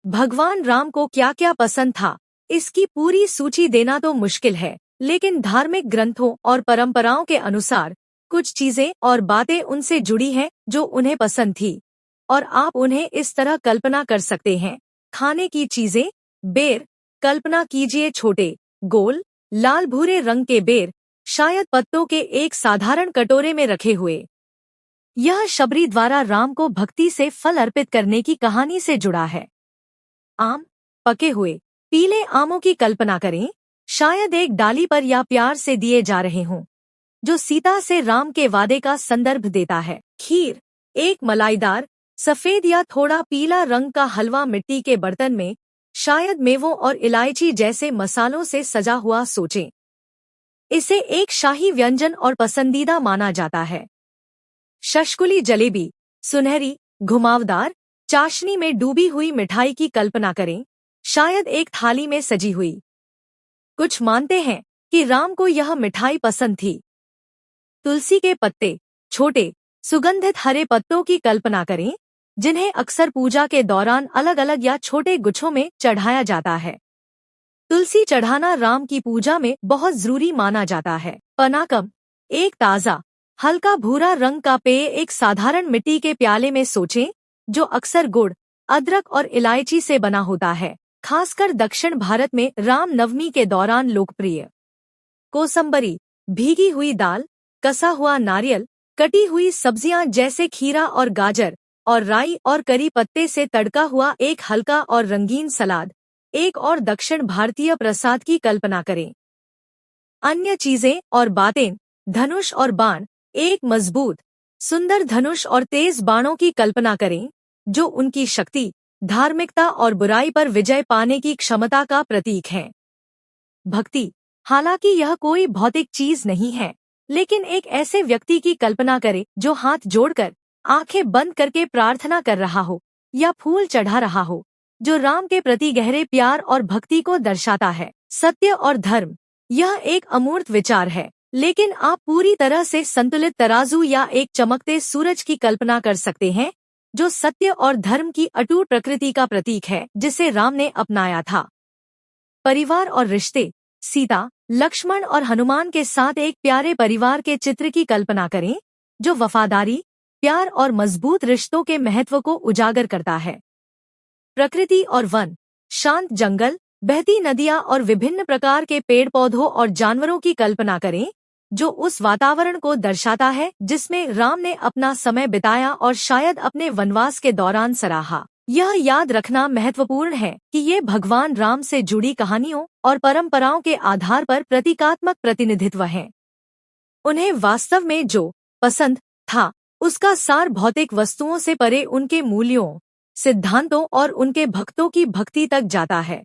भगवान राम को क्या क्या पसंद था, इसकी पूरी सूची देना तो मुश्किल है, लेकिन धार्मिक ग्रंथों और परंपराओं के अनुसार कुछ चीजें और बातें उनसे जुड़ी हैं जो उन्हें पसंद थी, और आप उन्हें इस तरह कल्पना कर सकते हैं। खाने की चीजें। बेर। कल्पना कीजिए छोटे, गोल, लाल भूरे रंग के बेर, शायद पत्तों के एक साधारण कटोरे में रखे हुए। यह शबरी द्वारा राम को भक्ति से फल अर्पित करने की कहानी से जुड़ा है। आम। पके हुए पीले आमों की कल्पना करें, शायद एक डाली पर या प्यार से दिए जा रहे हों, जो सीता से राम के वादे का संदर्भ देता है। खीर। एक मलाईदार, सफेद या थोड़ा पीला रंग का हलवा मिट्टी के बर्तन में, शायद मेवों और इलायची जैसे मसालों से सजा हुआ। सोचें, इसे एक शाही व्यंजन और पसंदीदा माना जाता है। शशकुली जलेबी। सुनहरी, घुमावदार, चाशनी में डूबी हुई मिठाई की कल्पना करें, शायद एक थाली में सजी हुई। कुछ मानते हैं कि राम को यह मिठाई पसंद थी। तुलसी के पत्ते। छोटे, सुगंधित हरे पत्तों की कल्पना करें, जिन्हें अक्सर पूजा के दौरान अलग अलग या छोटे गुच्छों में चढ़ाया जाता है। तुलसी चढ़ाना राम की पूजा में बहुत जरूरी माना जाता है। पनाकम। एक ताज़ा, हल्का भूरा रंग का पेय एक साधारण मिट्टी के प्याले में। सोचें, जो अक्सर गुड़, अदरक और इलायची से बना होता है, खासकर दक्षिण भारत में राम नवमी के दौरान लोकप्रिय। कोसंबरी। भीगी हुई दाल, कसा हुआ नारियल, कटी हुई सब्जियां जैसे खीरा और गाजर, और राई और करी पत्ते से तड़का हुआ एक हल्का और रंगीन सलाद। एक और दक्षिण भारतीय प्रसाद की कल्पना करें। अन्य चीजें और बातें। धनुष और बाण। एक मजबूत, सुंदर धनुष और तेज बाणों की कल्पना करें, जो उनकी शक्ति, धार्मिकता और बुराई पर विजय पाने की क्षमता का प्रतीक है। भक्ति। हालांकि यह कोई भौतिक चीज नहीं है, लेकिन एक ऐसे व्यक्ति की कल्पना करें जो हाथ जोड़कर, आंखें बंद करके प्रार्थना कर रहा हो या फूल चढ़ा रहा हो, जो राम के प्रति गहरे प्यार और भक्ति को दर्शाता है। सत्य और धर्म। यह एक अमूर्त विचार है, लेकिन आप पूरी तरह से संतुलित तराजू या एक चमकते सूरज की कल्पना कर सकते हैं, जो सत्य और धर्म की अटूट प्रकृति का प्रतीक है जिसे राम ने अपनाया था। परिवार और रिश्ते। सीता, लक्ष्मण और हनुमान के साथ एक प्यारे परिवार के चित्र की कल्पना करें, जो वफादारी, प्यार और मजबूत रिश्तों के महत्व को उजागर करता है। प्रकृति और वन। शांत जंगल, बहती नदियां और विभिन्न प्रकार के पेड़ पौधों और जानवरों की कल्पना करें, जो उस वातावरण को दर्शाता है जिसमें राम ने अपना समय बिताया और शायद अपने वनवास के दौरान सराहा। यह याद रखना महत्वपूर्ण है कि ये भगवान राम से जुड़ी कहानियों और परंपराओं के आधार पर प्रतीकात्मक प्रतिनिधित्व हैं। उन्हें वास्तव में जो पसंद था, उसका सार भौतिक वस्तुओं से परे उनके मूल्यों, सिद्धांतों और उनके भक्तों की भक्ति तक जाता है।